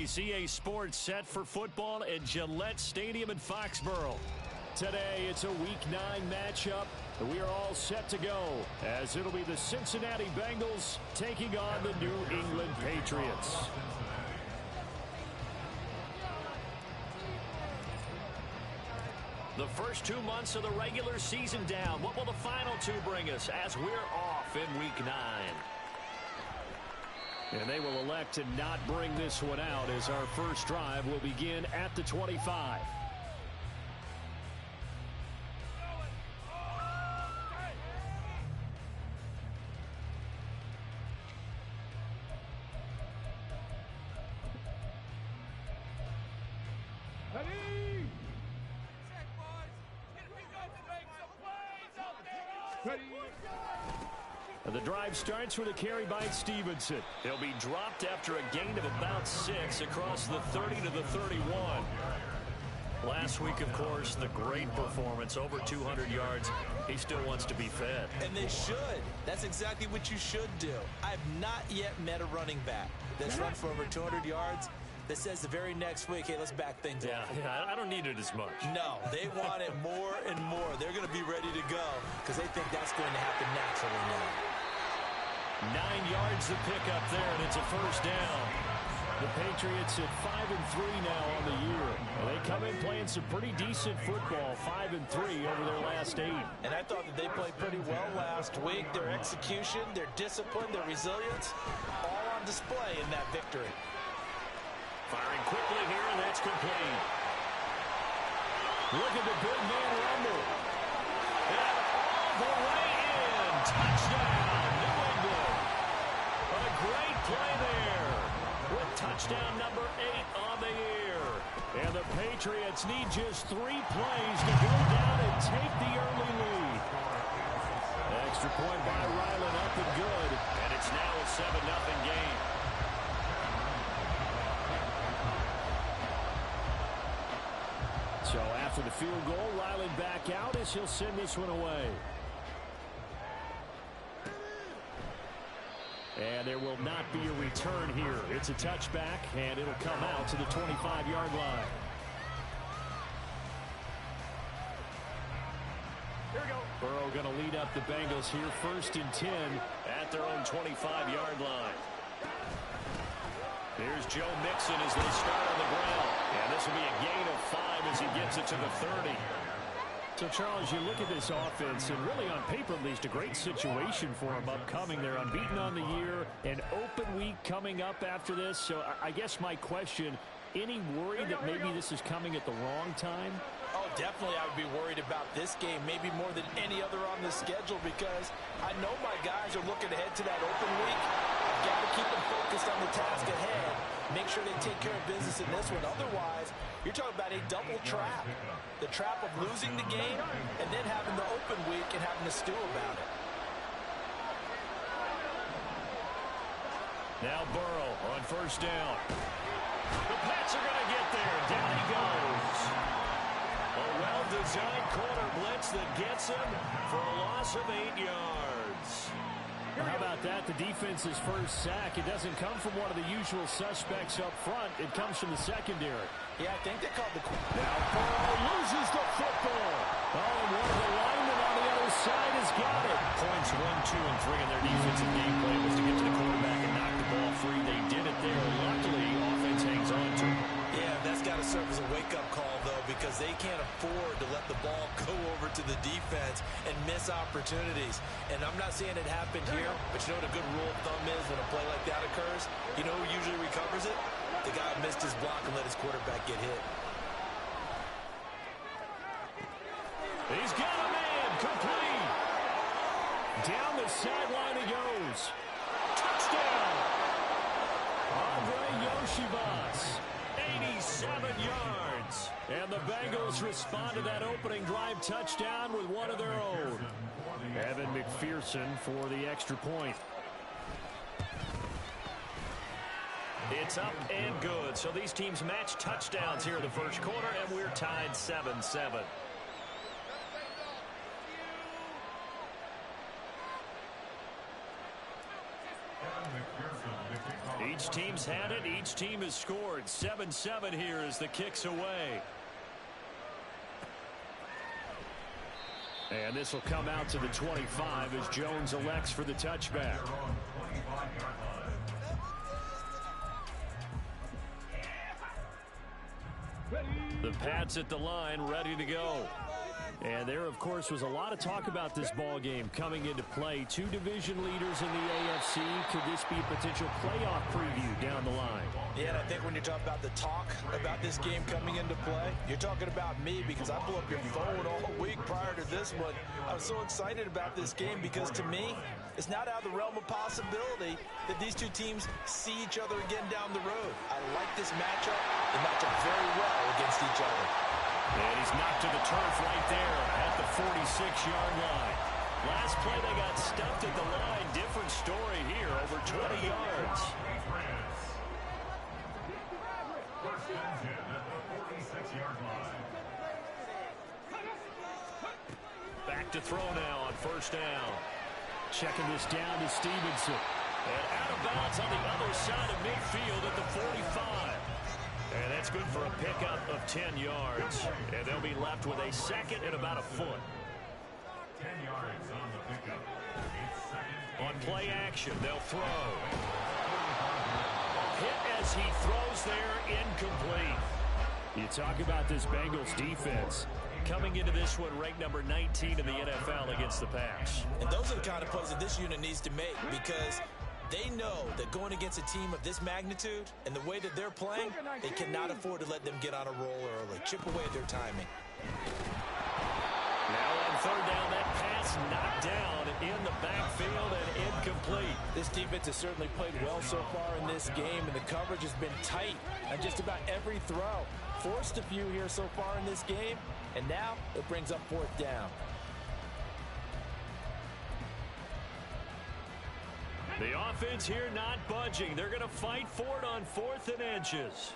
CA Sports set for football at Gillette Stadium in Foxborough. Today, it's a Week 9 matchup. We are all set to go, as it'll be the Cincinnati Bengals taking on the New England Patriots. The first 2 months of the regular season down. What will the final 2 bring us as we're off in Week 9? And they will elect to not bring this one out, as our first drive will begin at the 25. The drive starts with a carry by Stevenson. He'll be dropped after a gain of about 6 across the 30 to the 31. Last week, of course, the great performance, over 200 yards. He still wants to be fed. And they should. That's exactly what you should do. I've not yet met a running back that's run for over 200 yards that says the very next week, hey, let's back things up. Yeah, I don't need it as much. No, they want it more and more. They're going to be ready to go because they think that's going to happen naturally now. 9 yards to pick up there, and it's a first down. The Patriots at 5-3 now on the year. And they come in playing some pretty decent football, 5-3 over their last 8. And I thought that they played pretty well last week. Their execution, their discipline, their resilience, all on display in that victory. Firing quickly here, and that's complete. Look at the big man rumble. And all the way in. Touchdown, New England. A great play there with touchdown number 8 on the year. And the Patriots need just 3 plays to go down and take the early lead. Extra point by Ryland, up and good. And it's now a 7-0 game. So after the field goal, Ryland back out as he'll send this one away. And there will not be a return here. It's a touchback, and it'll come out to the 25-yard line. Here we go. Burrow going to lead up the Bengals here, 1st and 10 at their own 25-yard line. Here's Joe Mixon as they start on the ground. And this will be a gain of 5 as he gets it to the 30. So, Charles, you look at this offense, and really on paper, at least, a great situation for them upcoming. They're unbeaten on the year, an open week coming up after this. So I guess my question, any worry that maybe this is coming at the wrong time? Oh, definitely I would be worried about this game, maybe more than any other on the schedule, because I know my guys are looking ahead to that open week. I've got to keep them focused on the task ahead, make sure they take care of business in this one. Otherwise, you're talking about a double trap. The trap of losing the game and then having the open week and having to stew about it. Now Burrow on 1st down. The Pats are going to get there. Down he goes. A well-designed corner blitz that gets him for a loss of 8 yards. How about that? The defense's first sack. It doesn't come from one of the usual suspects up front. It comes from the secondary. Yeah, I think they called the... Now Burrow loses the football. Oh, and one of the linemen on the other side has got it. Points 1, 2, and 3 in their defensive game plan was to get to the quarterback and knock the ball free. They did it there. Luckily, offense hangs on to it. Yeah, that's got to serve as a wake-up call, though, because they can't afford to let the ball go over to the defense and miss opportunities. And I'm not saying it happened here, but you know what a good rule of thumb is when a play like that occurs? You know who usually recovers it? The guy who missed his block and let his quarterback get hit. He's got a man, complete. Down the sideline he goes. Touchdown! Andre Yoshibas. 87 yards. And the Bengals respond to that opening drive touchdown with one of their own. Evan McPherson for the extra point. It's up and good. So these teams match touchdowns here in the first quarter, and we're tied 7-7. Each Each team's had it. Each team has scored. 7-7 here as the kick's away. And this will come out to the 25 as Jones elects for the touchback. The Pats at the line, ready to go. And there, of course, was a lot of talk about this ball game coming into play. Two division leaders in the AFC. Could this be a potential playoff preview down the line? Yeah, and I think when you talk about the talk about this game coming into play, you're talking about me because I blew up your phone all week prior to this one. I was so excited about this game because to me, it's not out of the realm of possibility that these two teams see each other again down the road. I like this matchup. They match up very well against each other. And he's knocked to the turf right there at the 46-yard line. Last play, they got stuffed at the line. Different story here, over 20 yards. Back to throw now on first down. Checking this down to Stevenson. And out of bounds on the other side of midfield at the 45. And that's good for a pickup of 10 yards. And they'll be left with a second and about a foot. 10 yards on the pickup. On play action, they'll throw. Hit as he throws there, incomplete. You talk about this Bengals defense. Coming into this one, ranked number 19 in the NFL against the pass. And those are the kind of plays that this unit needs to make because they know that going against a team of this magnitude and the way that they're playing, they cannot afford to let them get on a roll early. Chip away at their timing. Now on third down, that pass knocked down in the backfield and incomplete. This defense has certainly played well so far in this game, and the coverage has been tight on just about every throw. Forced a few here so far in this game, and now it brings up fourth down. The offense here not budging. They're going to fight for it on 4th and inches.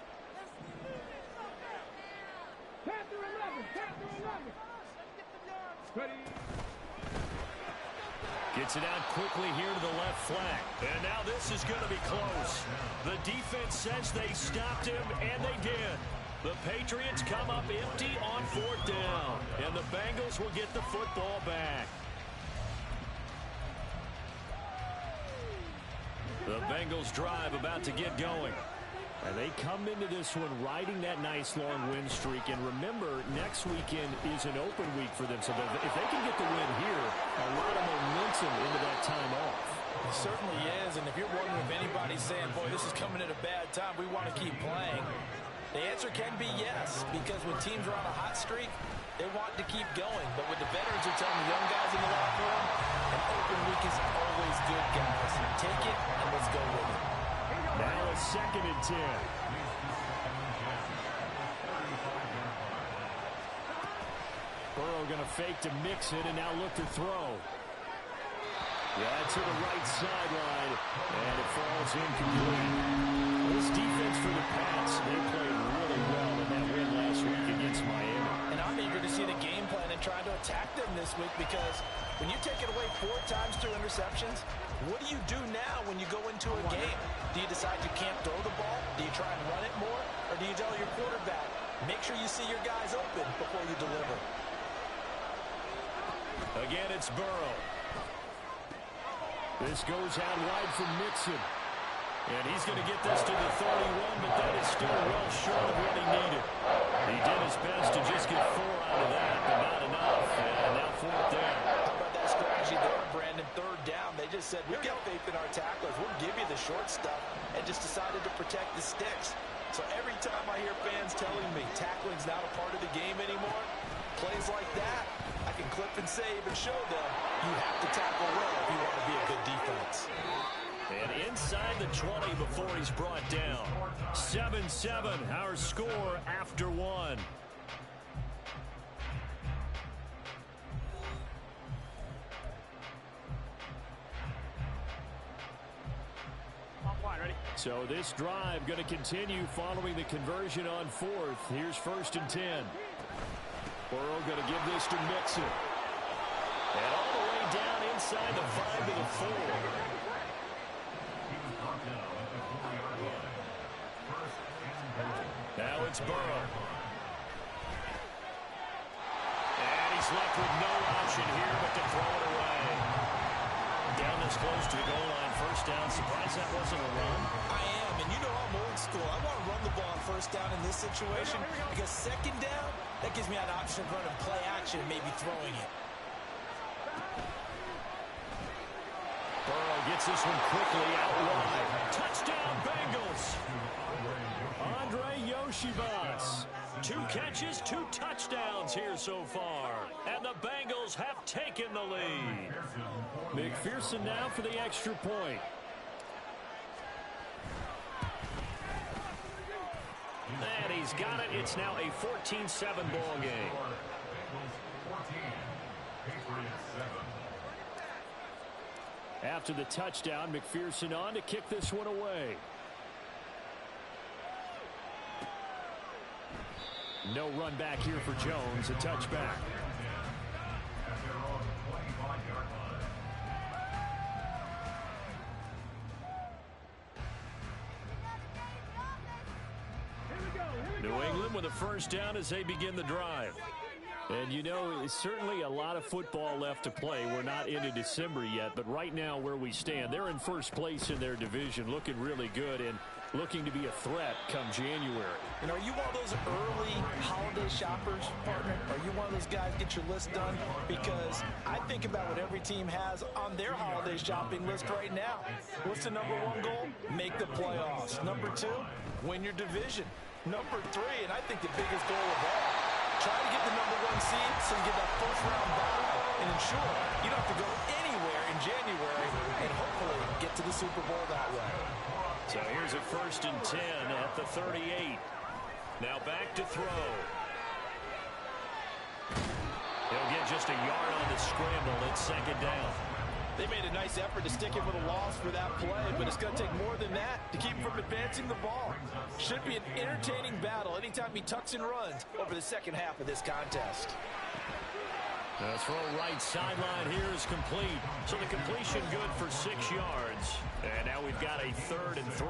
Gets it out quickly here to the left flank. And now this is going to be close. The defense says they stopped him, and they did. The Patriots come up empty on 4th down. And the Bengals will get the football back. The Bengals drive about to get going. And they come into this one riding that nice long win streak. And remember, next weekend is an open week for them. So if they can get the win here, a lot of momentum into that time off. It certainly is. And if you're wondering if anybody's saying, boy, this is coming at a bad time, we want to keep playing, the answer can be yes. Because when teams are on a hot streak, they want to keep going. But what the veterans are telling the young guys in the locker room, an open week is always good, guys. Take it and let's go with it. Now a 2nd and 10. Burrow going to fake to mix it and now look to throw. Yeah, to the right sideline, and it falls incomplete. This defense for the Pats, they played really well in that win last week against Miami. And I'm eager to see the game plan and trying to attack them this week because when you take it away 4 times through interceptions, what do you do now when you go into a game? Do you decide you can't throw the ball? Do you try and run it more? Or do you tell your quarterback, make sure you see your guys open before you deliver? Again, it's Burrow. This goes out wide from Mixon. And he's going to get this to the 31, but that is still well short of what he needed. He did his best to just get 4 out of that, but not enough. And now 4th down. How about that strategy there, Brandon? 3rd down. They just said, we've got faith in our tacklers. We'll give you the short stuff, and just decided to protect the sticks. So every time I hear fans telling me tackling's not a part of the game anymore, plays like that, I can clip and save and show them you have to tackle well if you want to be a good defense. And inside the 20 before he's brought down. 7-7, our score after 1. So this drive going to continue following the conversion on 4th. Here's 1st and 10. Burrow going to give this to Mixon. And all the way down inside the 5 to the 4. it's Burrow. And he's left with no option here but to throw it away. Down this close to the goal line. First down. Surprised that wasn't a run. I am, and you know I'm old school. I want to run the ball on first down in this situation because second down, that gives me an option of running play action and maybe throwing it. Burrow gets this one quickly out wide. Touchdown, Bengals. Andre Yoshibas. 2 catches, 2 touchdowns here so far. And the Bengals have taken the lead. McPherson now for the extra point. And he's got it. It's now a 14-7 ball game. After the touchdown, McPherson on to kick this one away. No run back here for Jones. A touchback. New England with a first down as they begin the drive. And, you know, it's certainly a lot of football left to play. We're not into December yet, but right now where we stand, they're in first place in their division, looking really good and looking to be a threat come January. And are you one of those early holiday shoppers, partner? Are you one of those guys get your list done? Because I think about what every team has on their holiday shopping list right now. What's the number 1 goal? Make the playoffs. Number 2, win your division. Number 3, and I think the biggest goal of all, try to get the number 1 seed so you get that first-round bye and ensure you don't have to go anywhere in January and hopefully get to the Super Bowl that way. So here's a 1st and 10 at the 38. Now back to throw. He'll get just a yard on the scramble. It's 2nd down. They made a nice effort to stick him with a loss for that play, but it's going to take more than that to keep him from advancing the ball. Should be an entertaining battle anytime he tucks and runs over the second half of this contest. The throw right sideline here is complete. So the completion good for 6 yards. And now we've got a 3rd and 3.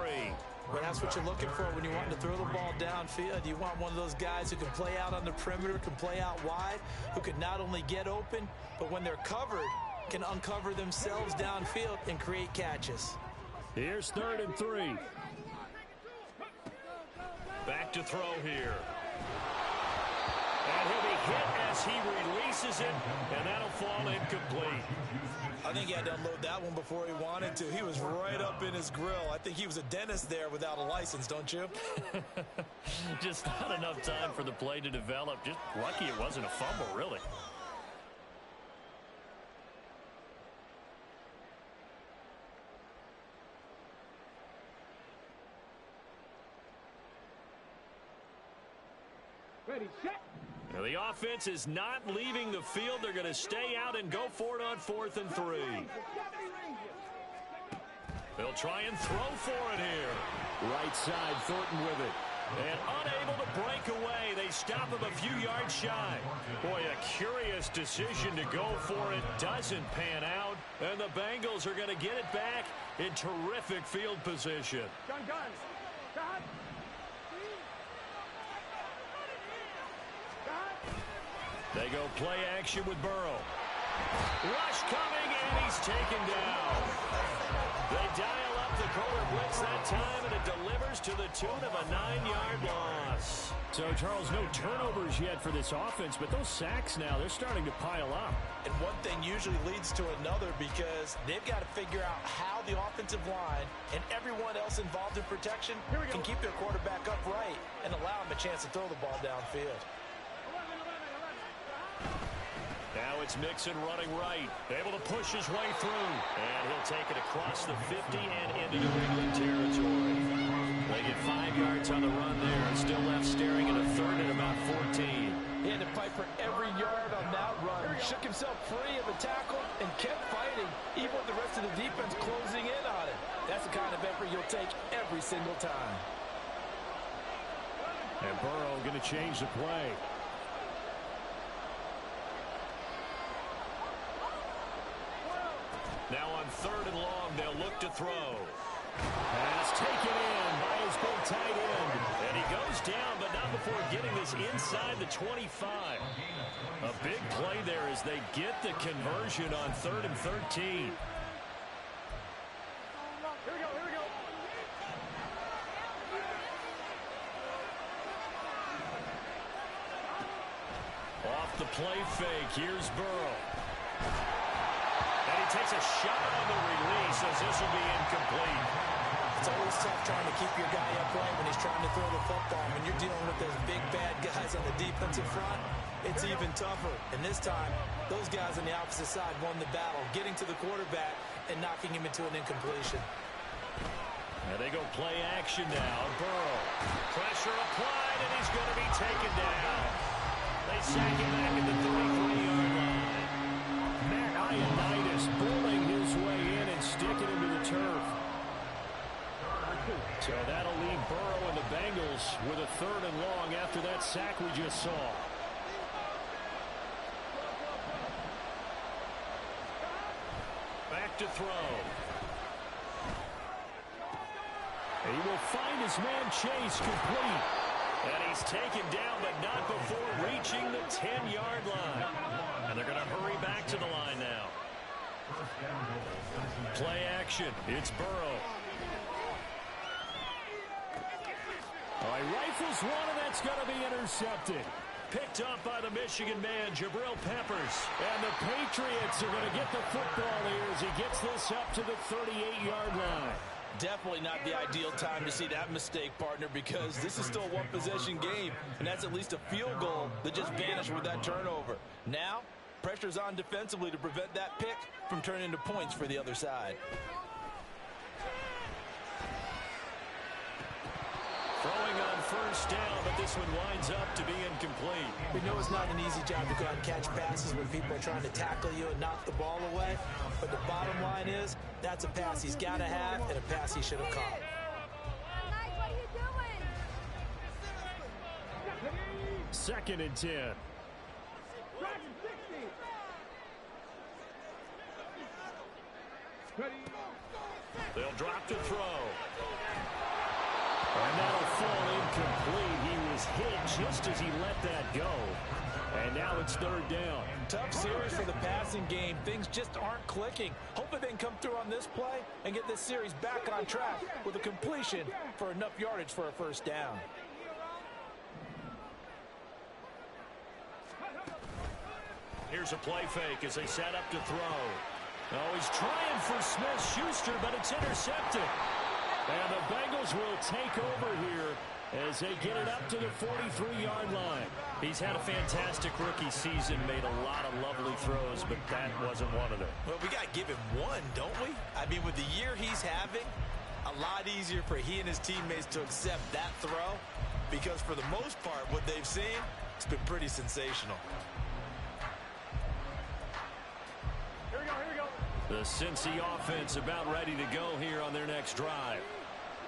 Well, that's what you're looking for when you want to throw the ball downfield. You want one of those guys who can play out on the perimeter, can play out wide, who can not only get open, but when they're covered, can uncover themselves downfield and create catches. Here's 3rd and 3. Back to throw here. And he'll be hit as he releases it, and that'll fall incomplete. I think he had to unload that one before he wanted to. He was right up in his grill. I think he was a dentist there without a license, don't you? Just not enough time for the play to develop. Just lucky it wasn't a fumble, really. Ready, set. Now the offense is not leaving the field. They're going to stay out and go for it on 4th and 3. They'll try and throw for it here. Right side, Thornton with it. And unable to break away. They stop him a few yards shy. Boy, a curious decision to go for it. Doesn't pan out. And the Bengals are going to get it back in terrific field position. Gun. Got. They go play action with Burrow. Rush coming, and he's taken down. They dial up the quarter blitz that time, and it delivers to the tune of a 9-yard loss. So, Charles, no turnovers yet for this offense, but those sacks now, they're starting to pile up. And one thing usually leads to another because they've got to figure out how the offensive line and everyone else involved in protection can keep their quarterback upright and allow him a chance to throw the ball downfield. Now it's Mixon running right, able to push his way through, and he'll take it across the 50 and into New England territory. They get 5 yards on the run there and still left staring at a 3rd and about 14. He had to fight for every yard on that run. Shook himself free of the tackle and kept fighting, even with the rest of the defense closing in on it. That's the kind of effort you'll take every single time. And Burrow going to change the play. Now on 3rd and long, they'll look to throw. Pass taken in by his big tight end. And he goes down, but not before getting this inside the 25. A big play there as they get the conversion on 3rd and 13. Here we go, here we go. Off the play fake, here's Burrow. And he takes a shot on the release as this will be incomplete. It's always tough trying to keep your guy upright when he's trying to throw the football. When you're dealing with those big, bad guys on the defensive front, it's even tougher. And this time, those guys on the opposite side won the battle, getting to the quarterback and knocking him into an incompletion. And they go play action now. Burrow. Pressure applied, and he's going to be taken down. They sack him back at the 33-yard line. Matt Ioannidis bullying his way in and sticking him to the turf. So that'll leave Burrow and the Bengals with a 3rd and long after that sack we just saw. Back to throw. He will find his man Chase complete. And he's taken down, but not before reaching the 10-yard line. And they're going to hurry back to the line now. Play action. It's Burrow. All right, rifles one, and that's going to be intercepted. Picked up by the Michigan man, Jabril Peppers. And the Patriots are going to get the football here as he gets this up to the 38-yard line. Definitely not the ideal time to see that mistake, partner, because this is still a one-possession game, and that's at least a field goal that just vanished with that turnover. Now, pressure's on defensively to prevent that pick from turning into points for the other side. Throwing on 1st down, but this one winds up to be incomplete. We know it's not an easy job to go out and catch passes when people are trying to tackle you and knock the ball away. But the bottom line is, that's a pass he's got to have and a pass he should have caught. What are you doing? 2nd and 10. They'll drop to throw. And that'll fall incomplete. He was hit just as he let that go. And now it's 3rd down. Tough series for the passing game. Things just aren't clicking. Hopefully they can come through on this play and get this series back on track with a completion for enough yardage for a 1st down. Here's a play fake as they set up to throw. Oh, he's trying for Smith-Schuster, but it's intercepted. And the Bengals will take over here as they get it up to the 43-yard line. He's had a fantastic rookie season, made a lot of lovely throws, but that wasn't one of them. Well, we got to give him one, don't we? I mean, with the year he's having, a lot easier for he and his teammates to accept that throw, because for the most part, what they've seen, it's been pretty sensational. Here we go, here we go. The Cincy offense about ready to go here on their next drive.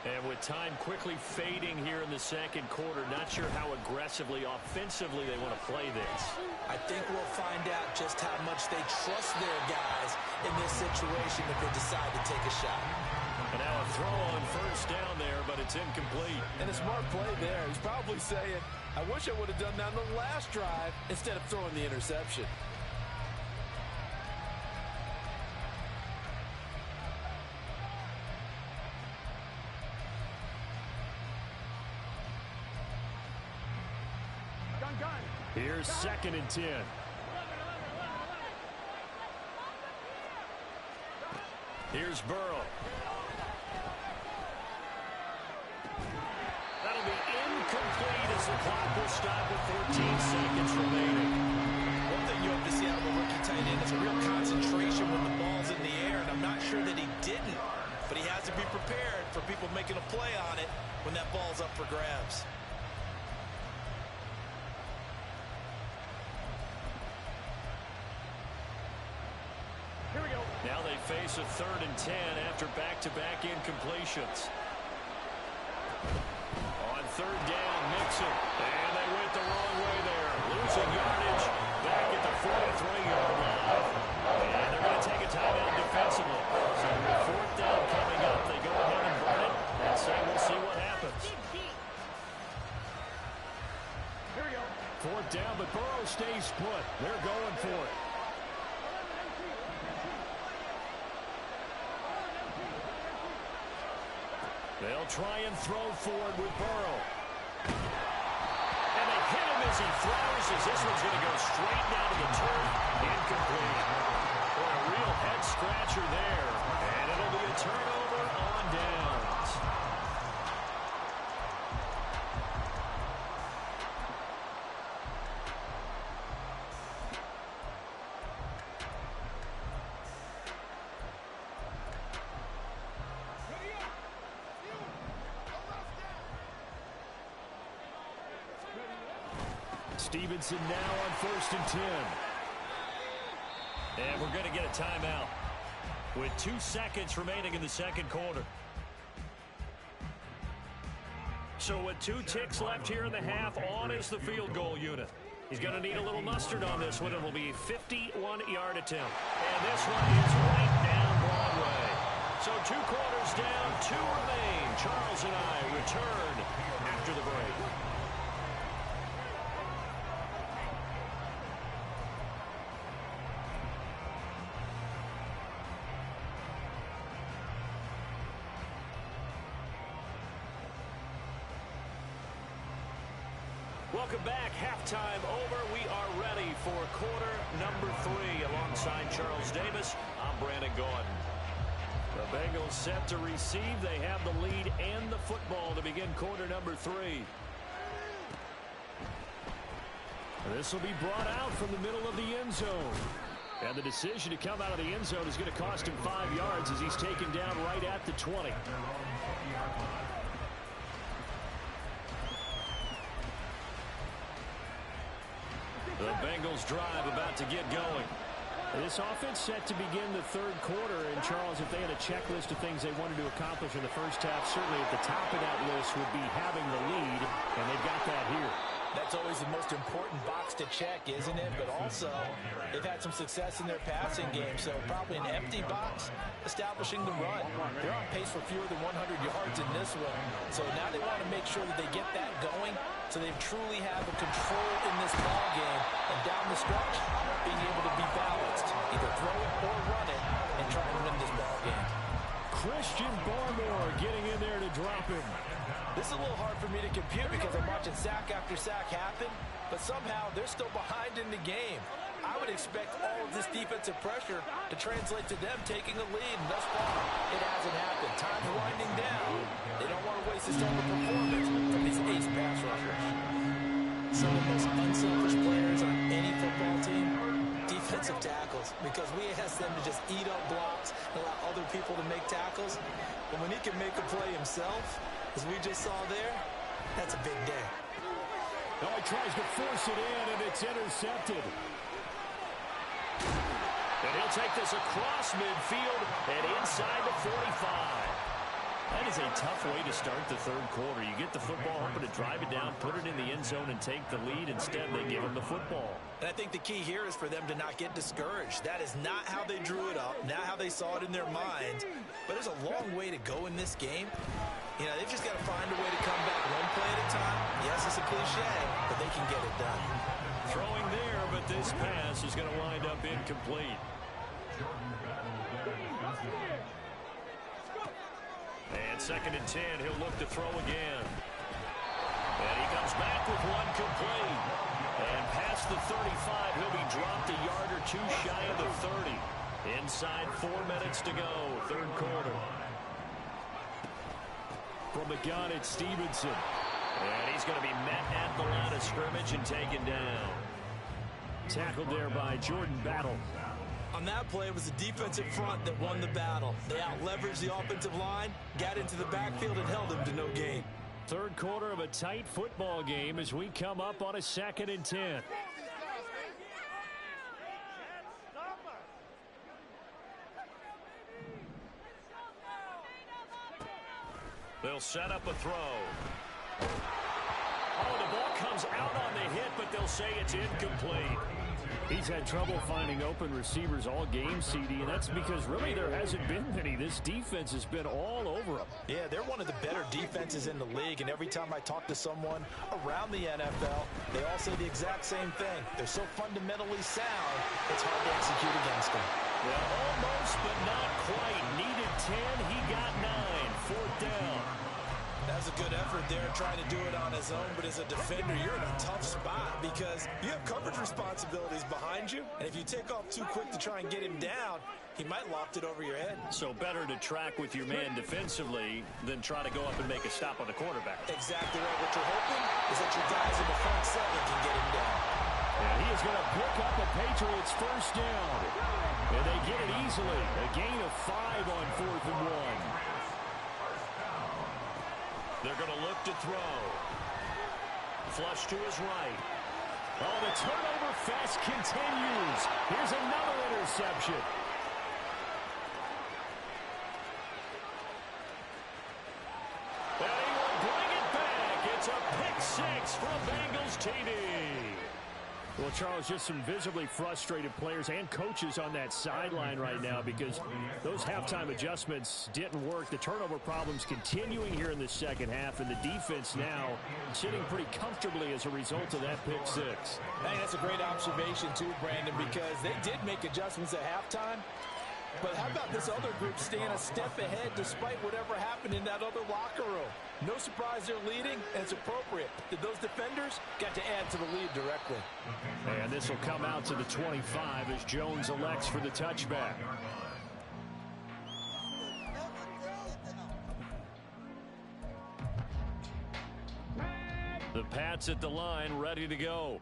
And with time quickly fading here in the 2nd quarter, not sure how aggressively, offensively they want to play this. I think we'll find out just how much they trust their guys in this situation if they decide to take a shot. And now a throw on 1st down there, but it's incomplete. And a smart play there. He's probably saying, I wish I would have done that on the last drive instead of throwing the interception. Here's 2nd and 10. Here's Burrow. That'll be incomplete as the clock will stop with 14 seconds remaining. One thing you have to see out of a rookie tight end is a real concentration when the ball's in the air, and I'm not sure that he didn't, but he has to be prepared for people making a play on it when that ball's up for grabs. Now they face a 3rd and 10 after back-to-back incompletions. On 3rd down, Mixon. And they went the wrong way there. Losing yardage back at the 43-yard line. And they're going to take a timeout defensively. So with 4th down coming up, they go ahead and burn it and say we'll see what happens. Fourth down, but Burrow stays put. They're going for it. They'll try and throw forward with Burrow. And they hit him as he throws, as this one's going to go straight down to the turf. Incomplete. Boy, a real head-scratcher there. And it'll be a turnover on downs. Stevenson now on 1st and 10. And we're going to get a timeout with 2 seconds remaining in the second quarter. So with 2 ticks left here in the half, on is the field goal unit. He's going to need a little mustard on this one. It will be a 51-yard attempt. And this one is right down Broadway. So 2 quarters down, 2 remain. Charles and I return after the break. Welcome back. Halftime over. We are ready for quarter number 3. Alongside Charles Davis, I'm Brandon Gordon. The Bengals set to receive. They have the lead and the football to begin quarter number 3. This will be brought out from the middle of the end zone. And the decision to come out of the end zone is going to cost him 5 yards as he's taken down right at the 20. The Bengals drive about to get going. This offense set to begin the third quarter. And, Charles, if they had a checklist of things they wanted to accomplish in the first half, certainly at the top of that list would be having the lead, and they've got that here. That's always the most important box to check, isn't it? But also, they've had some success in their passing game, so probably an empty box establishing the run. They're on pace for fewer than 100 yards in this one. So now they want to make sure that they get that going so they truly have a control in this ball game. And down the stretch, being able to be balanced, either throw it or run it, and try and win this ball game. Christian Barmore getting in there to drop him. This is a little hard for me to compute because I'm watching sack after sack happen, but somehow they're still behind in the game. I would expect all of this defensive pressure to translate to them taking a lead, and thus far, it hasn't happened. Time's winding down. They don't want to waste this type of performance from these ace pass rushers. Some of the most unselfish players on any football team, defensive tackles, because we ask them to just eat up blocks and allow other people to make tackles. But when he can make a play himself, as we just saw there, that's a big day. Oh, he tries to force it in, and it's intercepted. And he'll take this across midfield and inside the 45. That is a tough way to start the third quarter. You get the football, hoping to drive it down, put it in the end zone, and take the lead. Instead, they give him the football. And I think the key here is for them to not get discouraged. That is not how they drew it up, not how they saw it in their minds. But there's a long way to go in this game. You know, they've just got to find a way to come back one play at a time. Yes, it's a cliche, but they can get it done. Throwing there, but this pass is going to wind up incomplete. And 2nd and 10, he'll look to throw again. And he comes back with one complete. And past the 35, he'll be dropped a yard or 2 shy of the 30. Inside 4 minutes to go, third quarter. From the gun, it's Stevenson. And he's going to be met at the line of scrimmage and taken down. Tackled there by Jordan Battle. On that play, it was the defensive front that won the battle. They out-leveraged the offensive line, got into the backfield, and held them to no gain. Third quarter of a tight football game as we come up on a 2nd and 10. They'll set up a throw. Oh, the ball comes out on the hit, but they'll say it's incomplete. He's had trouble finding open receivers all game, CD, and that's because really there hasn't been many. This defense has been all over them. Yeah, they're one of the better defenses in the league, and every time I talk to someone around the NFL, They all say the exact same thing. They're so fundamentally sound, it's hard to execute against them. Well, almost, but not quite. Needed 10, he got 9. Fourth down. That's a good effort there, trying to do it on his own, but as a defender, you're in a tough spot because you have coverage responsibilities behind you, and if you take off too quick to try and get him down, he might loft it over your head. So better to track with your man defensively than try to go up and make a stop on the quarterback. Exactly right. What you're hoping is that your guys in the front seven can get him down. And he is going to pick up a Patriots first down. And they get it easily. A gain of 5 on 4th and 1. They're going to look to throw. Flush to his right. Oh, the turnover fest continues. Here's another interception. And he will bring it back. It's a pick 6 from Bengals TD. Well, Charles, just some visibly frustrated players and coaches on that sideline right now because those halftime adjustments didn't work. The turnover problems continuing here in the second half, and the defense now sitting pretty comfortably as a result of that pick 6. Hey, that's a great observation, too, Brandon, because they did make adjustments at halftime. But how about this other group staying a step ahead despite whatever happened in that other locker room? No surprise they're leading, and it's appropriate that those defenders got to add to the lead directly. And this will come out to the 25 as Jones elects for the touchback. The Pats at the line, ready to go.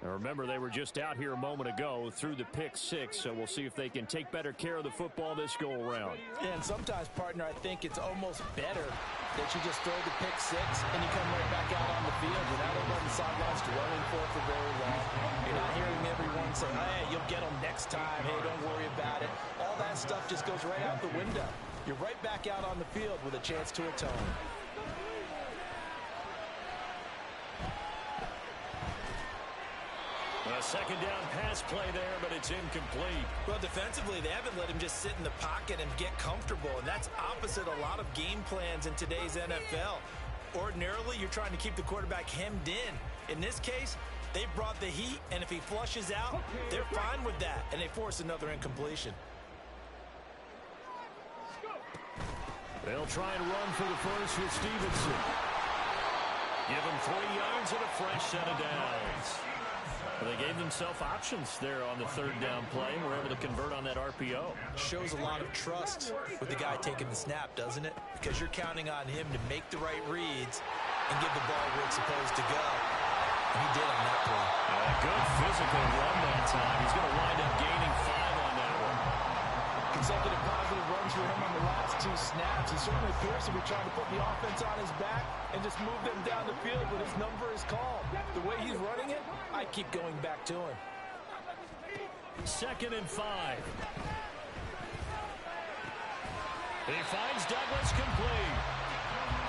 Now remember, they were just out here a moment ago through the pick 6, so we'll see if they can take better care of the football this go-around. Yeah, and sometimes, partner, I think it's almost better that you just throw the pick 6 and you come right back out on the field. You're not over on the sidelines dwelling for it for very long. You're not hearing everyone say, hey, you'll get them next time. Hey, don't worry about it. All that stuff just goes right out the window. You're right back out on the field with a chance to atone. A second down pass play there, but it's incomplete. Well, defensively, they haven't let him just sit in the pocket and get comfortable, and that's opposite a lot of game plans in today's NFL. Ordinarily, you're trying to keep the quarterback hemmed in. In this case, they brought the heat, and if he flushes out, they're fine with that, and they force another incompletion. They'll try and run for the first with Stevenson. Give him 3 yards and a fresh set of downs. Well, they gave themselves options there on the third down play and were able to convert on that RPO. Shows a lot of trust with the guy taking the snap, doesn't it? Because you're counting on him to make the right reads and give the ball where it's supposed to go. And he did on that play. A good physical run that time. He's going to wind up gaining 5 on that one. Consecutive positive runs for him on the last 2 snaps. He certainly appears to be trying to put the offense on his back and just move them down the field when his number is called. The way he's running it, I keep going back to him. 2nd and 5. He finds Douglas complete.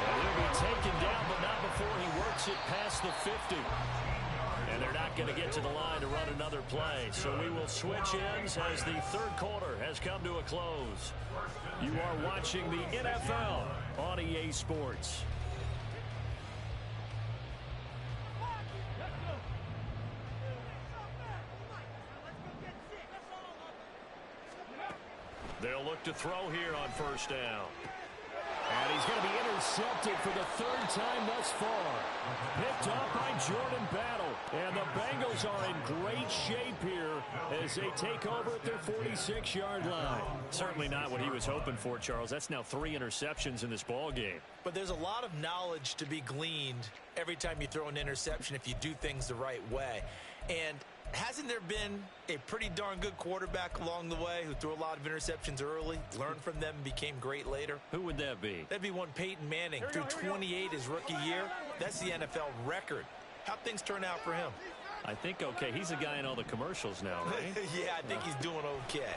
And he'll be taken down, but not before he works it past the 50. And they're not going to get to the line to run another play. So we will switch ends as the third quarter has come to a close. You are watching the NFL on EA Sports. They'll look to throw here on first down. And he's going to be intercepted for the 3rd time thus far. Picked up by Jordan Battle. And the Bengals are in great shape here as they take over at their 46-yard line. Certainly not what he was hoping for, Charles. That's now 3 interceptions in this ball game. But there's a lot of knowledge to be gleaned every time you throw an interception if you do things the right way. And hasn't there been a pretty darn good quarterback along the way who threw a lot of interceptions early, learned from them, and became great later? Who would that be? That'd be one Peyton Manning. Threw 28 his rookie year. That's the NFL record. How'd things turn out for him? I think okay. He's a guy in all the commercials now, right? Yeah, I think he's doing okay.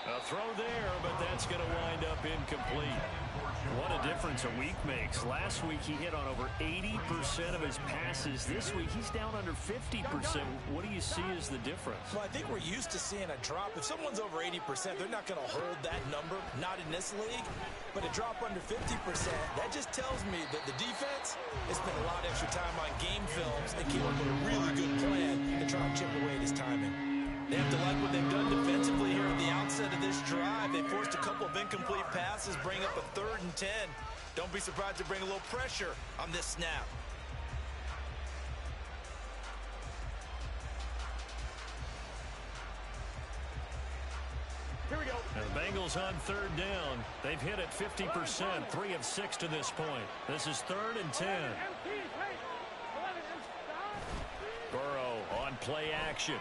A throw there, but that's going to wind up incomplete. What a difference a week makes. Last week he hit on over 80% of his passes. This week he's down under 50%. What do you see as the difference? Well, I think we're used to seeing a drop. If someone's over 80%, they're not going to hold that number, not in this league. But a drop under 50%, that just tells me that the defense has spent a lot of extra time on game films and came up with a really good plan to try and chip away at his timing. They have to like what they've done defensively here at the outset of this drive. They forced a couple of incomplete passes, bring up a 3rd and 10. Don't be surprised to bring a little pressure on this snap. Here we go. And the Bengals on 3rd down. They've hit it 50%, 3 of 6 to this point. This is 3rd and 10. Burrow on play action.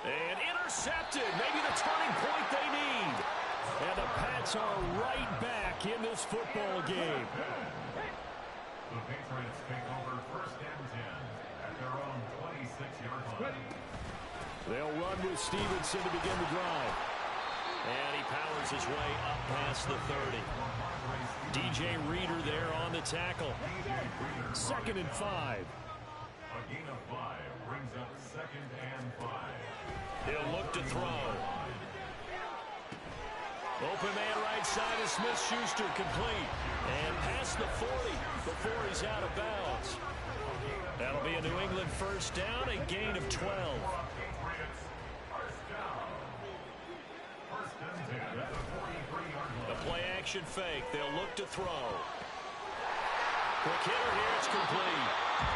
And intercepted. Maybe the turning point they need. And the Pats are right back in this football game. The Patriots take over 1st and 10 at their own 26-yard line. They'll run with Stevenson to begin the drive. And he powers his way up past the 30. DJ Reader there on the tackle. 2nd and 5. A gain of 5 brings up 2nd and 5. He'll look to throw. Open man right side of Smith-Schuster, complete. And past the 40 before he's out of bounds. That'll be a New England 1st down, a gain of 12. The play action fake. They'll look to throw. Quick hitter here. It's complete.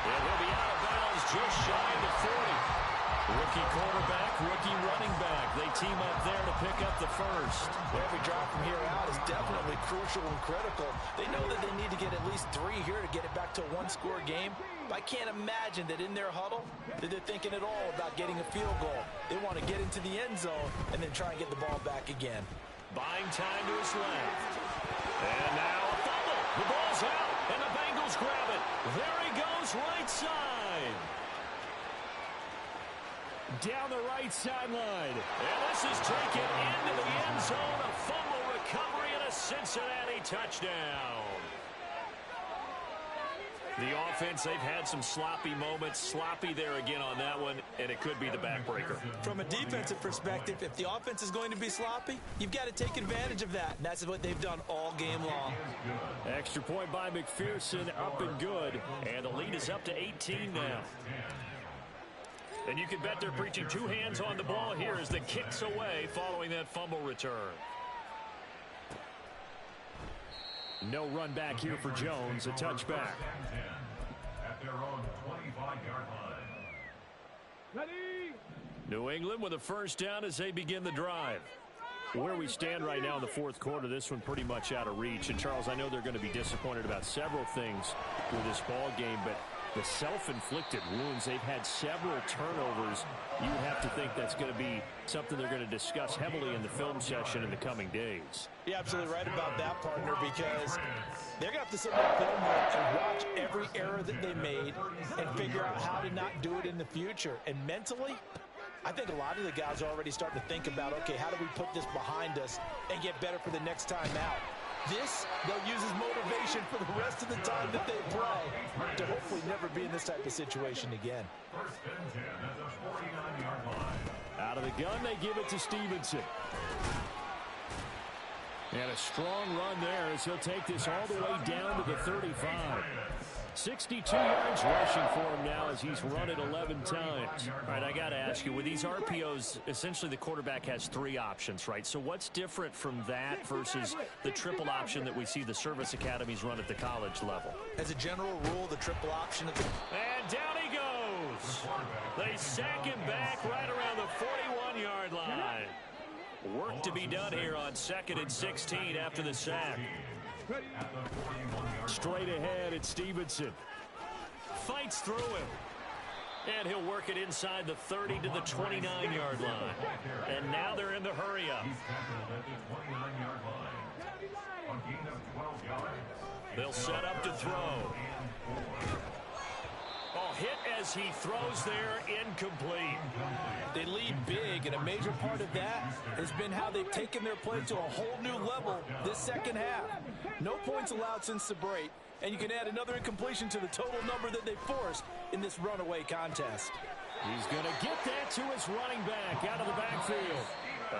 And he'll be out of bounds just shy of the 40. Rookie quarterback, rookie running back. They team up there to pick up the 1st. Every drive from here out is definitely crucial and critical. They know that they need to get at least 3 here to get it back to a 1-score game. But I can't imagine that in their huddle that they're thinking at all about getting a field goal. They want to get into the end zone and then try and get the ball back again. Buying time to his left. And now a fumble. The ball's out, and the Bengals grab it. There he goes, right side. Down the right sideline. And this is taken into the end zone. A fumble recovery and a Cincinnati touchdown. The offense, they've had some sloppy moments. Sloppy there again on that one, and it could be the backbreaker. From a defensive perspective, if the offense is going to be sloppy, you've got to take advantage of that. And that's what they've done all game long. Extra point by McPherson, up and good. And the lead is up to 18 now. And you can bet they're preaching 2 hands on the ball here as the kick's away following that fumble return. No run back here for Jones, a touchback. At their own 25-yard line. Ready? New England with a 1st down as they begin the drive. Where we stand right now in the 4th quarter, this one pretty much out of reach. And, Charles, I know they're going to be disappointed about several things with this ball game, but the self-inflicted wounds, they've had several turnovers. You have to think that's going to be something they're going to discuss heavily in the film session in the coming days. You're absolutely right about that, partner, because they're going to have to sit in that film room and watch every error that they made and figure out how to not do it in the future. And mentally, I think a lot of the guys are already starting to think about, okay, how do we put this behind us and get better for the next time out? This, they'll use as motivation for the rest of the time that they play to hopefully never be in this type of situation again. 1st and 10 at the 49-yard line. Out of the gun, they give it to Stevenson. And a strong run there as he'll take this all the way down to the 35. 62 yards rushing for him now as he's run it 11 times. All right, I got to ask you, with these RPOs, essentially the quarterback has 3 options, right? So what's different from that versus the triple option that we see the service academies run at the college level? As a general rule, the triple option of the... And down he goes. They sack him back right around the 41-yard line. Work to be done here on 2nd and 16 after the sack. Straight ahead, it's Stevenson. Fights through him. And he'll work it inside the 30 to the 29-yard line. And now they're in the hurry-up. They'll set up to throw. Hit as he throws there, incomplete. They lead big, and a major part of that has been how they've taken their play to a whole new level this second half. No points allowed since the break, and you can add another incompletion to the total number that they forced in this runaway contest. He's going to get that to his running back out of the backfield.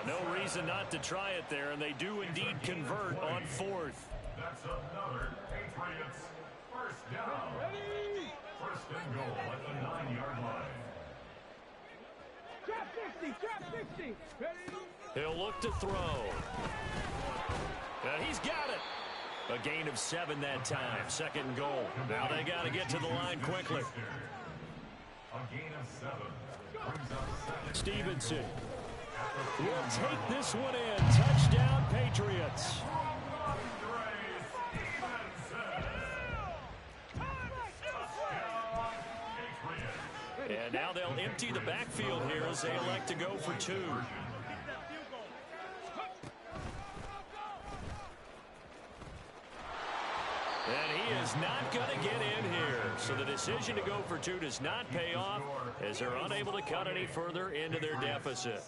No reason not to try it there, and they do indeed convert on fourth. That's another Patriots first down. First and goal at the 9-yard line. Trap 60, trap 60. Ready? He'll look to throw. And he's got it. A gain of 7 that time. Second and goal. Now they got to get to the line quickly. A gain of 7. Brings up second. Stevenson will take this one in. Touchdown, Patriots. And now they'll empty the backfield here as they elect to go for 2. And he is not going to get in here. So the decision to go for 2 does not pay off as they're unable to cut any further into their deficit.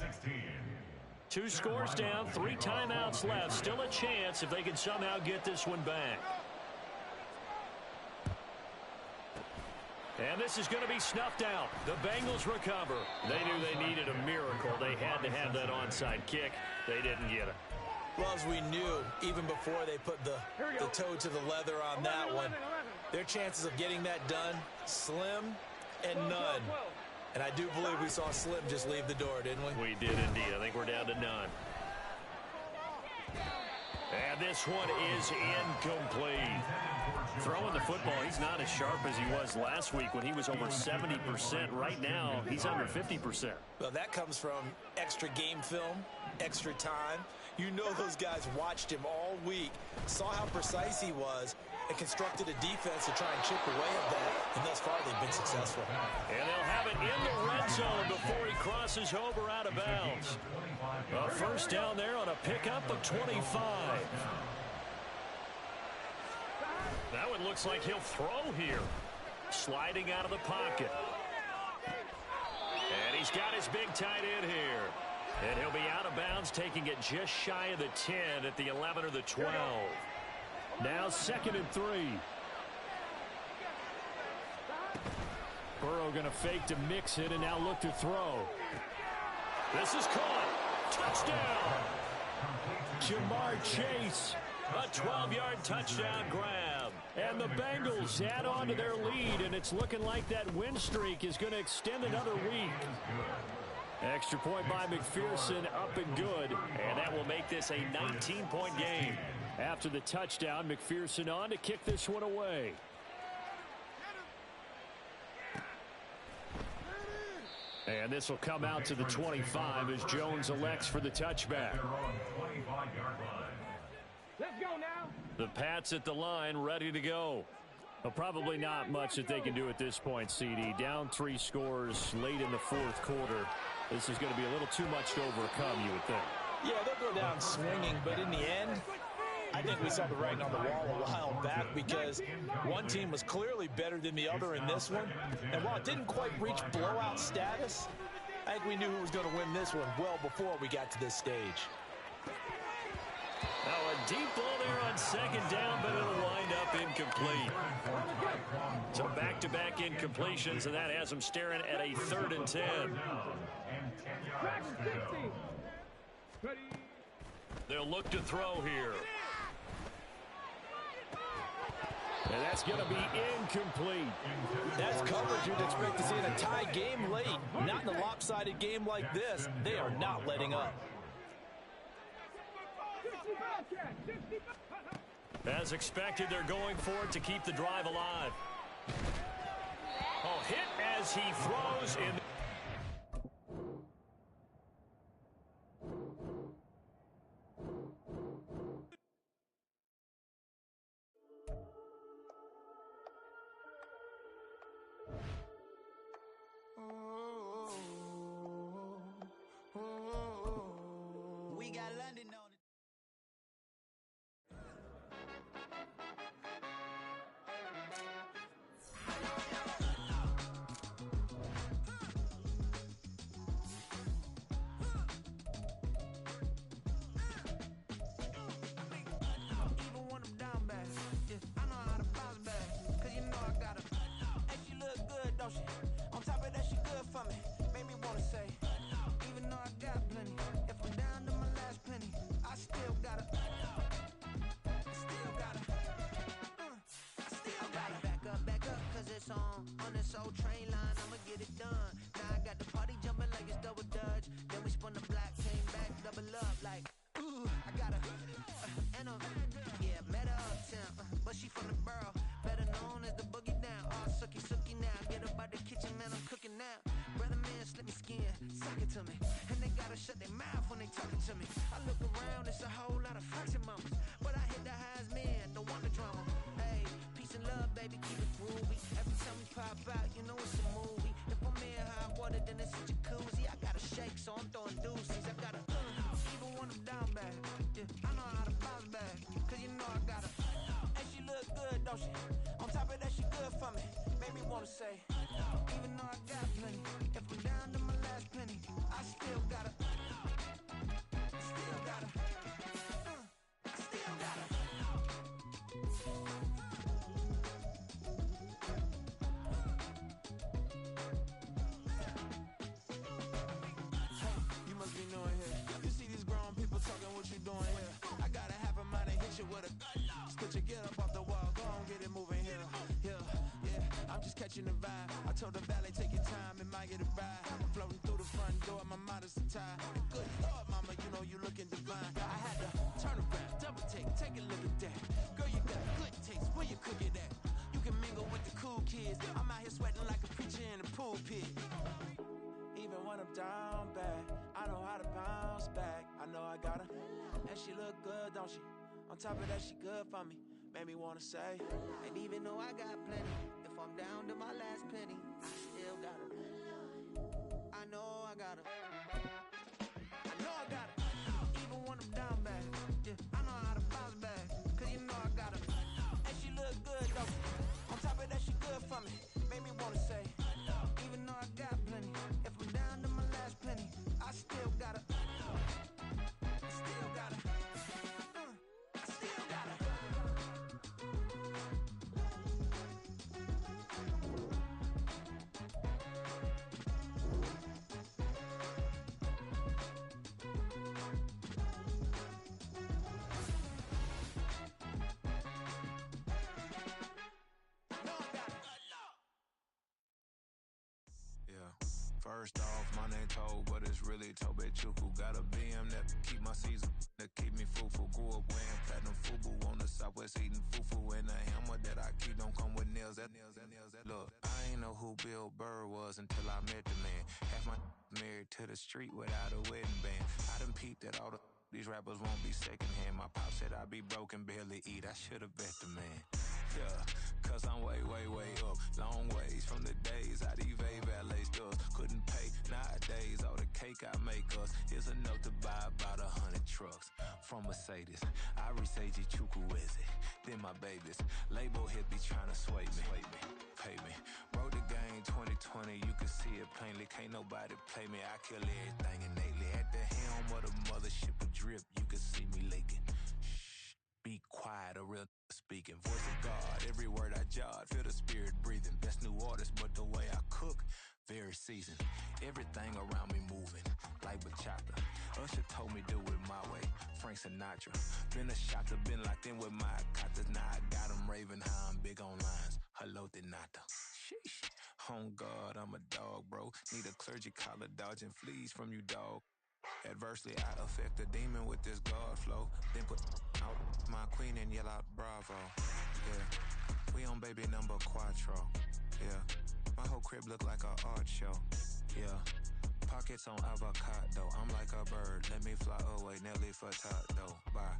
2 scores down, 3 timeouts left. Still a chance if they can somehow get this one back. And this is going to be snuffed out. The Bengals recover. They knew they needed a miracle. They had to have that onside kick. They didn't get it. Well, as we knew, even before they put the toe to the leather on that one, their chances of getting that done, slim and none. And I do believe we saw Slim just leave the door, didn't we? We did indeed. I think we're down to none. And this one is incomplete. Throwing the football, he's not as sharp as he was last week when he was over 70%. Right now, he's under 50%. Well, that comes from extra game film, extra time. You know those guys watched him all week, saw how precise he was, and constructed a defense to try and chip away at that. And thus far, they've been successful. And they'll have it in the red zone before he crosses over out of bounds. A first down there on a pickup of 25. That one looks like he'll throw here. Sliding out of the pocket. And he's got his big tight end here. And he'll be out of bounds, taking it just shy of the 10 at the 11 or the 12. Now 2nd and 3. Burrow going to fake to mix it and now look to throw. This is caught. Touchdown. Jamar Chase. A 12-yard touchdown grab. And the Bengals add on to their lead, and it's looking like that win streak is going to extend another week. Extra point by McPherson, up and good. And that will make this a 19-point game. After the touchdown, McPherson on to kick this one away. And this will come out to the 25 as Jones elects for the touchback. Let's go now. The Pats at the line, ready to go. Well, probably not much that they can do at this point, CD. Down 3 scores late in the 4th quarter. This is going to be a little too much to overcome, you would think. Yeah, they'll go down swinging, but in the end, I think we saw the writing on the wall a while back because one team was clearly better than the other in this one. And while it didn't quite reach blowout status, I think we knew who was going to win this one well before we got to this stage. Now a deep ball there on 2nd down, but it'll wind up incomplete. So back-to-back incompletions, and that has them staring at a 3rd and 10. They'll look to throw here. And that's going to be incomplete. That's coverage you'd expect to see in a tie game late. Not in a lopsided game like this. They are not letting up. As expected, they're going for it to keep the drive alive. Oh, hit as he throws in. We got London on it. Soul Train line, I'ma get it done. Now I got the party jumping like it's double dutch. Then we spun the block, came back, double up like, ooh, I got a, and a, yeah, met her uptown, but she from the borough, better known as the boogie down. All sucky now, get up out the kitchen, man, I'm cooking now. Brother man, slip me skin, suck it to me, and they gotta shut their mouth when they talking to me. I look around, it's a whole lot of foxy mamas, but I hit the highs, man, don't want the drama. Hey, peace and love, baby, keep it groovy. Every time we pop out, you know it's a movie. If I'm in hot water, then it's a jacuzzi. I gotta shake, so I'm throwing deuces. I gotta, even when I'm down bad. Yeah, I know how to bounce back, cause you know I gotta. And she look good, don't she? On top of that, she good for me. Made me wanna say, even though I got plenty, if I'm down to my last penny, I still gotta. Still gotta. Still gotta. You must be new in here. You see these grown people talking, what you doing here? I got a half a mind and hit you with a split you, get up off the wall, go on, get it moving here. Yeah, I'm just catching the vibe. I told the valet, take your time, it might get a ride. I'm floating through the front door, my modest attire. Good Lord, mama, you know you looking divine. I had to turn around, double take a look at that. Girl, you got good taste, where you cook it at? You can mingle with the cool kids. I'm out here sweating like a preacher in the pulpit. Even when I'm down bad, I know how to bounce back. I know I got her, and she look good, don't she? On top of that, she good for me. Made me wanna say, and even though I got plenty, if I'm down to my last penny, I still got her. I know I got her. I know I got her. Even when I'm down bad, yeah, I know how to bounce back, cause you know I got her. And she look good, don't she? On top of that, she good for me. Made me wanna say, even though I got plenty, if I'm down to my last penny, I still got her. Still got her. I still got her. Yeah. First off, my name Toad, but it's really Tobe Chuku. Got a BM that keep my season, that keep me fufu. Grew up wearing platinum fubu on the southwest eating fufu. And the hammer that I keep don't come with nails. Look, I ain't know who Bill Burr was until I met the man. Half my married to the street without a wedding band. I done peeped that all these rappers won't be secondhand. My pop said I'd be broken, barely eat. I should've bet the man. Yeah, cause I'm way up. Long ways from the days I evade valet stores. Couldn't pay nowadays. All the cake I make us is enough to buy about 100 trucks. From Mercedes, I reach Chukwueze. Then my babies, label hit be trying to sway me. Pay me. Wrote the game 2020, you can see it plainly. Can't nobody play me. I kill everything innately. At the helm of the mothership of drip, you can see me leaking. Shh, be quiet, a real speaking. Voice of God, every word I jot, feel the spirit breathing. Best new artist, but the way I cook, very seasoned. Everything around me moving, like bachata. Usher told me do it my way, Frank Sinatra. Been a shotter, been locked in with my katas. Now I got them raving how I'm big on lines. Hello, Denata. Sheesh. On God, I'm a dog, bro. Need a clergy collar, dodging fleas from you, dog. Adversely, I affect the demon with this God flow. Then put out my queen and yell out bravo. Yeah, we on baby number quattro. Yeah, my whole crib look like a art show. Yeah, pockets on avocado. I'm like a bird, let me fly away. Nelly Furtado, bye.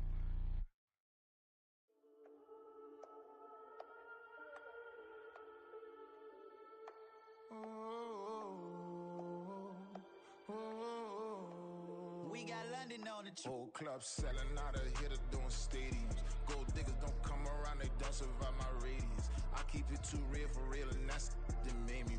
We got London on the trip. Whole club selling out of hitter doing stadiums. Gold diggers don't come around, they don't survive my radius. I keep it too real for real, and that's that made me